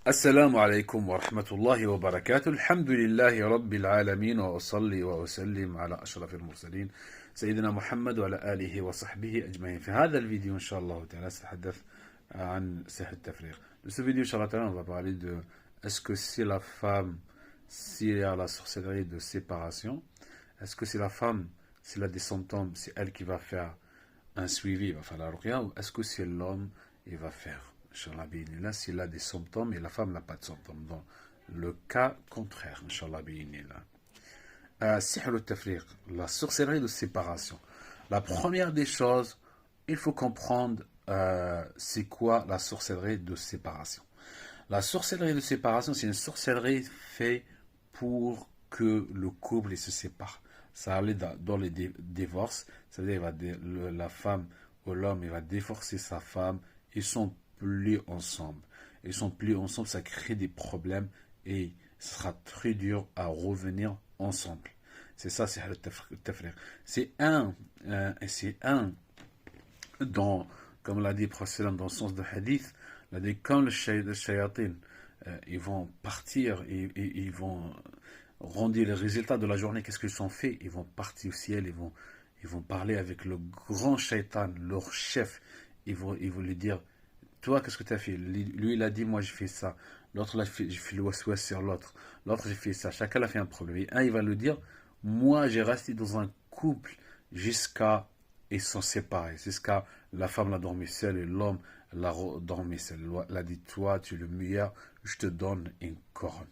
السلام عليكم ورحمة الله وبركاته. الحمد لله رب العالمين وأصلي وأسلم على أشرف المرسلين سيدنا محمد وعلى آله وصحبه أجمعين. في هذا الفيديو إن شاء الله تعالى سأتحدث عن سحر التفريق. Dans ce vidéo, Inch'Allah ta'ala, on va parler de est-ce que si la femme, s'il y a la sorcellerie de séparation, est-ce que c'est la femme, s'il a des symptômes, c'est elle qui va faire un suivi, il va faire la ruqya, ou est-ce que c'est l'homme, il va faire Inch'Allah bi'inillah, s'il a des symptômes et la femme n'a pas de symptômes. Dans le cas contraire, Inch'Allah bi'inillah. Sihr al-tafriq, la sorcellerie de séparation. La première des choses, il faut comprendre c'est quoi la sorcellerie de séparation. La sorcellerie de séparation, c'est une sorcellerie faite pour que le couple se sépare. Ça allait dans les divorces, c'est-à-dire la femme ou l'homme, il va divorcer sa femme, ils sont plus ensemble. Ils sont plus ensemble, ça crée des problèmes et ce sera très dur à revenir ensemble. C'est ça, c'est le tafriq. C'est dans, comme l'a dit le prophète dans le sens de hadith, il a dit quand le shayatin, ils vont partir et ils vont rendre les résultats de la journée, qu'est-ce qu'ils ont fait? Ils vont partir au ciel, ils vont parler avec le grand shaitan, leur chef. Ils vont lui dire, toi, qu'est-ce que tu as fait? Lui, il a dit, moi, j'ai fait ça. L'autre, j'ai fait le waswas sur l'autre. L'autre, j'ai fait ça. Chacun a fait un problème. Et un, il va le dire, moi, j'ai resté dans un couple jusqu'à ils sont séparés. Jusqu'à la femme l'a dormi seule et l'homme l'a dormi seul. Il a dit, toi, tu es le meilleur, je te donne une couronne.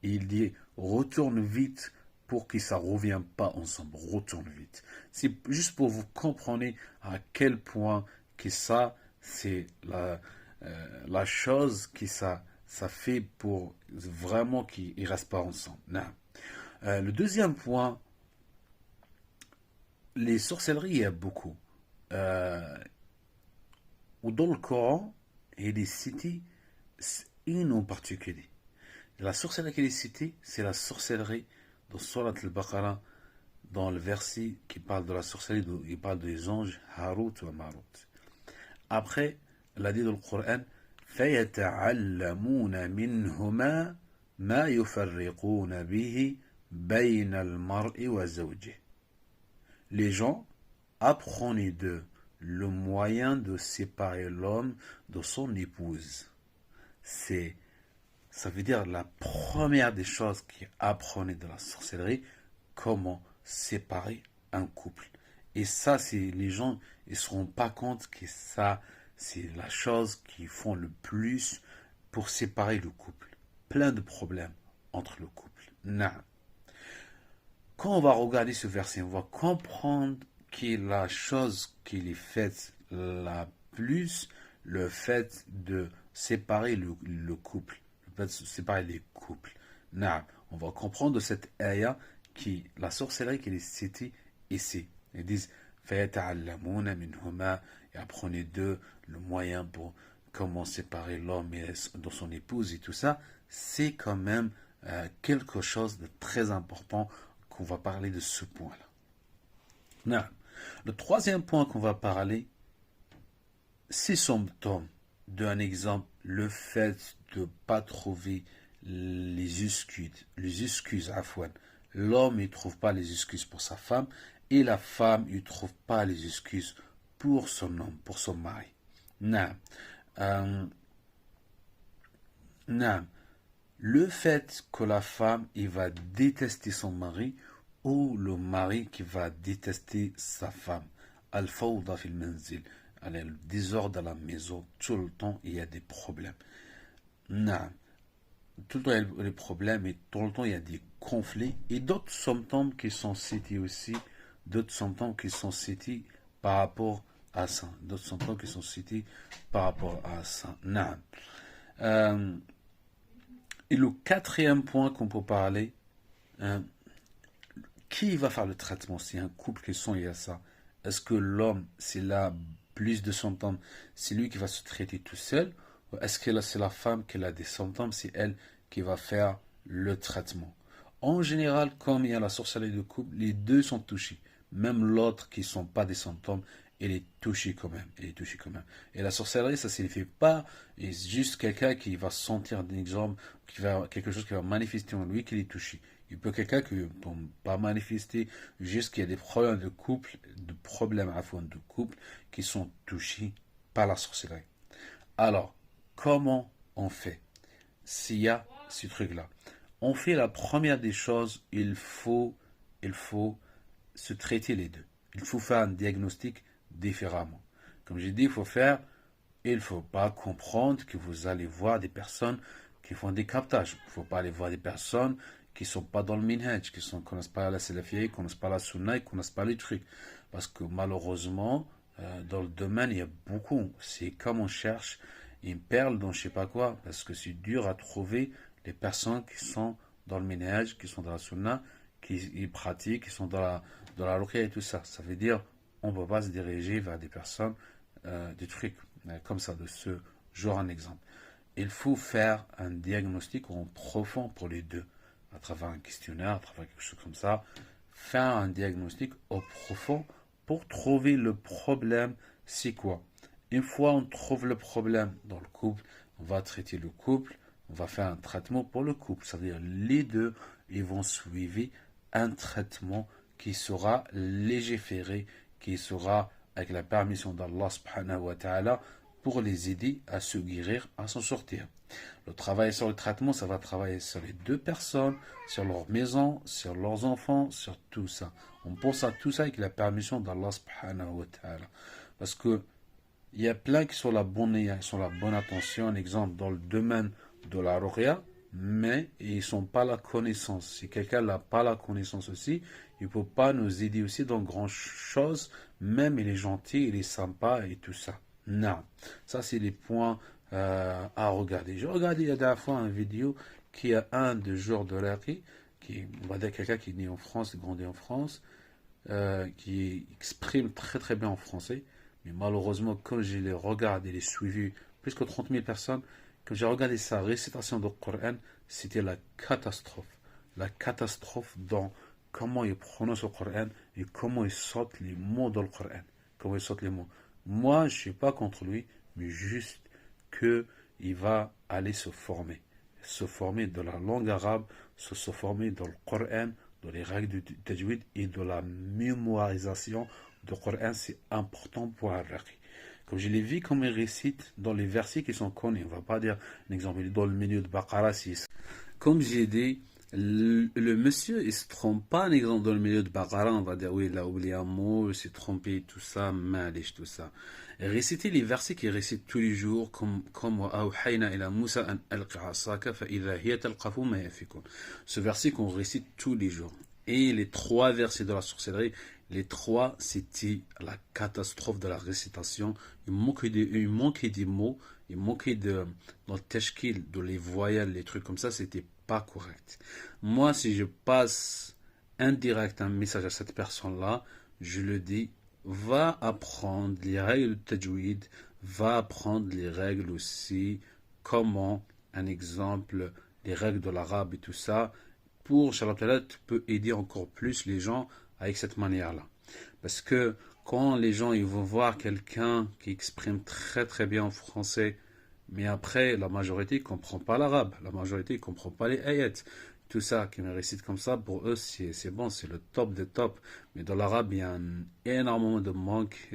Et il dit, retourne vite pour que ça ne revienne pas ensemble. Retourne vite. C'est juste pour vous comprendre à quel point que ça, c'est la chose que ça fait pour vraiment qu'ils ne restent pas ensemble. Le deuxième point, les sorcelleries, il y a beaucoup. Ou dans le Coran, il est cité une en particulier. La sorcellerie qui est citée, c'est la sorcellerie de Surat al-Baqarah, dans le verset qui parle de la sorcellerie, il parle des anges Harut ou Marut. Après, il a dit dans le Coran, فَيَتَعَلَّمُونَ مِنْهُمَا مَا يُفَرِّقُونَ بِهِ بَيْنَ الْمَرْءِ وَزَوْجِهِ. Les gens apprennent d'eux le moyen de séparer l'homme de son épouse. Ça veut dire la première des choses qui apprenaient de la sorcellerie, comment séparer un couple. Et ça, les gens ne se rendent pas compte que ça, c'est la chose qu'ils font le plus pour séparer le couple. Plein de problèmes entre le couple. Quand on va regarder ce verset, on va comprendre que la chose qui est faite la plus, le fait de séparer le couple, le fait de séparer les couples. On va comprendre de cette ayah qui la sorcellerie qui est citée ici. Ils disent فَيَتَعَلَّمُونَ مِنْهُمَا, et apprenez d'eux le moyen pour comment séparer l'homme de son épouse et tout ça. C'est quand même quelque chose de très important qu'on va parler de ce point-là. Le troisième point qu'on va parler, c'est symptômes. D'un exemple, le fait de ne pas trouver les excuses à fois. L'homme ne trouve pas les excuses pour sa femme et la femme ne trouve pas les excuses pour son homme, pour son mari. Le fait que la femme il va détester son mari ou le mari qui va détester sa femme. Al-fawda fil manzil. Le désordre à la maison, tout le temps il y a des problèmes. Tout le temps il y a des problèmes et tout le temps il y a des conflits et d'autres symptômes qui sont cités aussi, d'autres symptômes qui sont cités par rapport à ça, d'autres symptômes qui sont cités par rapport à ça. Et le quatrième point qu'on peut parler, qui va faire le traitement? C'est un couple qui sont, il y a ça. Est-ce que l'homme, s'il a plus de symptômes, c'est lui qui va se traiter tout seul? Ou est-ce que c'est la femme qui a des symptômes, c'est elle qui va faire le traitement? En général, comme il y a la sorcellerie de couple, les deux sont touchés. Même l'autre qui ne sont pas des symptômes, il est touché quand même. Il est touché quand même. Et la sorcellerie, ça signifie pas juste quelqu'un qui va sentir un exemple, quelque chose qui va manifester en lui qu'il est touché. Il peut quelqu'un qui ne peut pas manifester, juste qu'il y a des problèmes de couple, de couple qui sont touchés par la sorcellerie. Alors, comment on fait s'il y a ce truc-là? On fait la première des choses, il faut se traiter les deux. Il faut faire un diagnostic différemment. Comme j'ai dit, il ne faut pas comprendre que vous allez voir des personnes qui font des captages. Il ne faut pas aller voir des personnes qui ne sont pas dans le minhaj, qui ne connaissent pas la salafiyya, qui ne connaissent pas la sunna, qui ne connaissent pas les trucs. Parce que malheureusement, dans le domaine, il y a beaucoup. C'est comme on cherche une perle dans je ne sais pas quoi, parce que c'est dur à trouver les personnes qui sont dans le minhaj, qui sont dans la sunna, qui pratiquent, qui sont dans la ruqya et tout ça. Ça veut dire on ne peut pas se diriger vers des personnes, des trucs comme ça, de ce genre un exemple. Il faut faire un diagnostic en profond pour les deux, à travers un questionnaire, à travers quelque chose comme ça. Faire un diagnostic au profond pour trouver le problème, c'est quoi. Une fois on trouve le problème dans le couple, on va traiter le couple, on va faire un traitement pour le couple. C'est-à-dire les deux, ils vont suivre un traitement qui sera légiféré, qui sera avec la permission d'Allah subhanahu wa ta'ala pour les aider à se guérir, à s'en sortir. Le travail sur le traitement, ça va travailler sur les deux personnes, sur leur maison, sur leurs enfants, sur tout ça. On pense à tout ça avec la permission d'Allah subhanahu wa ta'ala. Parce que il y a plein qui sont la bonne, sont la bonne attention, un exemple dans le domaine de la ruqya, mais ils sont pas la connaissance. Si quelqu'un n'a pas la connaissance aussi, il ne peut pas nous aider aussi dans grand chose, même il est gentil, il est sympa et tout ça. Non, ça c'est les points à regarder. J'ai regardé il y a dernière fois une vidéo qui a un de joueurs de l'Aqi, qui on va dire quelqu'un qui est né en France, grandi en France, qui exprime très très bien en français. Mais malheureusement, quand je l'ai regardé, les suivi, plus que 30 000 personnes, quand j'ai regardé sa récitation du Coran, c'était la catastrophe. La catastrophe dans comment il prononce le Coran et comment il saute les mots dans le Coran. Comment il saute les mots. Moi, je ne suis pas contre lui, mais juste qu'il va aller se former. Se former de la langue arabe, se former dans le Coran, dans les règles du tajwid et de la mémorisation du Coran, c'est important pour un raqi. Comme je l'ai vu, comme il récite dans les versets qui sont connus, on ne va pas dire un exemple, il est dans le milieu de Baqara 6. Comme j'ai dit, le monsieur, il ne se trompe pas, un exemple dans le milieu de Baqara, on va dire, oui, il a oublié un mot, il s'est trompé, tout ça, malish, tout ça. Et réciter les versets qu'il récite tous les jours, comme ce verset qu'on récite tous les jours. Et les trois versets de la sorcellerie, les trois, c'était la catastrophe de la récitation. Il manquait des mots, il manquait dans le tashkil, de les voyelles, les trucs comme ça, c'était pas correct. Moi, si je passe indirect un message à cette personne-là, je le dis, va apprendre les règles de tajwid, va apprendre les règles aussi, comment, un exemple, les règles de l'arabe et tout ça, pour, Inch'Allah, tu peux aider encore plus les gens avec cette manière-là. Parce que quand les gens ils vont voir quelqu'un qui exprime très très bien en français, mais après la majorité ne comprend pas l'arabe, la majorité ne comprend pas les ayats, tout ça qui me récite comme ça, pour eux c'est bon, c'est le top des tops. Mais dans l'arabe il y a énormément de manque,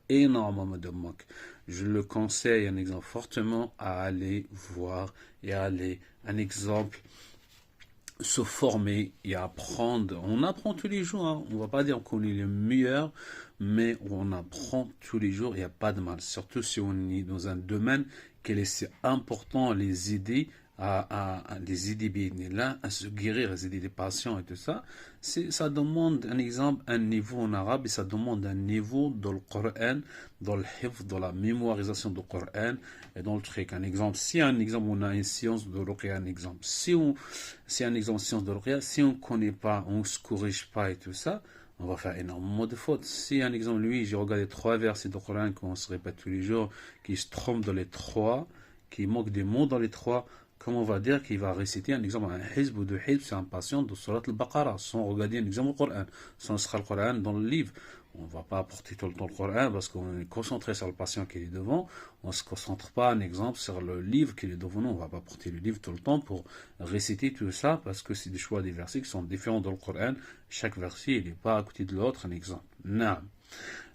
énormément de manque. Je le conseille, un exemple fortement, à aller voir et à aller, un exemple, se former et apprendre. On apprend tous les jours, hein. On ne va pas dire qu'on est le meilleur, mais on apprend tous les jours, il n'y a pas de mal. Surtout si on est dans un domaine qu'il est important à les aider à les aider bien là, à se guérir, à aider les patients et tout ça. Ça demande un exemple, un niveau en arabe, et ça demande un niveau dans le Coran, dans le hifz, dans la mémorisation du Coran et dans le truc. Un exemple, si un exemple, on a une science de ruqya, un exemple. Si un exemple de science de ruqya, si on ne connaît pas, on ne se corrige pas et tout ça, on va faire énormément de fautes. Si un exemple, lui, j'ai regardé 3 versets du Coran qu'on se répète tous les jours, qui se trompe dans les 3, qui manque des mots dans les 3, comment on va dire qu'il va réciter un exemple, un hizb ou deux hizb, c'est un patient de Surat al-Baqarah, sans regarder un exemple au Coran, sans lire le Coran dans le livre. On ne va pas apporter tout le temps le Coran parce qu'on est concentré sur le patient qui est devant. On ne se concentre pas, un exemple, sur le livre qui est devant nous. On ne va pas porter le livre tout le temps pour réciter tout ça parce que c'est des choix des versets qui sont différents dans le Coran. Chaque verset, il n'est pas à côté de l'autre, un exemple. Non.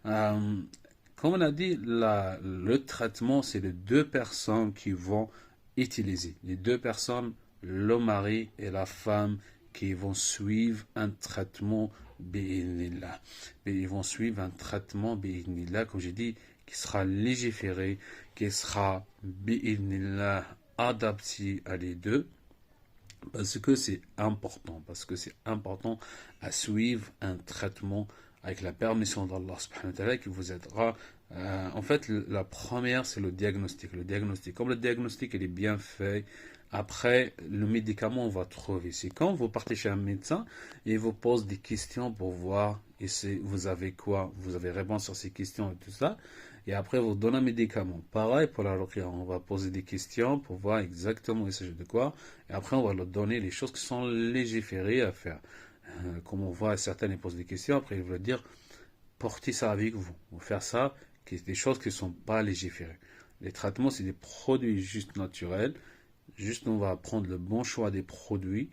Comme on a dit, le traitement, c'est les deux personnes qui vont utiliser. Les deux personnes, le mari et la femme, qui vont suivre un traitement bi'idhnillah. Ils vont suivre un traitement bi'idhnillah, comme j'ai dit, qui sera légiféré, qui sera bi'idhnillah adapté à les deux, parce que c'est important à suivre un traitement avec la permission d'Allah subhanahu wa ta'ala qui vous aidera. En fait, la première, c'est le diagnostic. Le diagnostic, comme le diagnostic il est bien fait, après, le médicament, on va trouver. C'est quand vous partez chez un médecin et il vous pose des questions pour voir et vous avez quoi, vous avez réponse sur ces questions et tout ça. Et après, vous donne un médicament. Pareil pour la ruqya, on va poser des questions pour voir exactement il s'agit de quoi. Et après, on va leur donner les choses qui sont légiférées à faire. Comme on voit, certains ils posent des questions, après ils veulent dire portez ça avec vous, ou faire ça, qui est des choses qui ne sont pas légiférées. Les traitements, c'est des produits juste naturels. Juste, on va prendre le bon choix des produits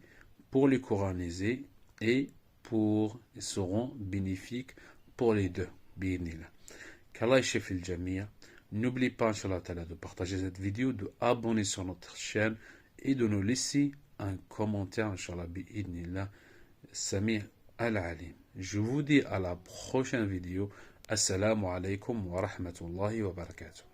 pour les coraniser et ils seront bénéfiques pour les deux. Bi'idhnillah. Qu'Allah chef il jamia. N'oublie pas, Inch'Allah Ta'ala, de partager cette vidéo, de abonner sur notre chaîne et de nous laisser un commentaire, Inch'Allah, bi'idhnillah. Sami al-Alim. Je vous dis à la prochaine vidéo. Assalamu alaikum wa rahmatullahi wa barakatuh.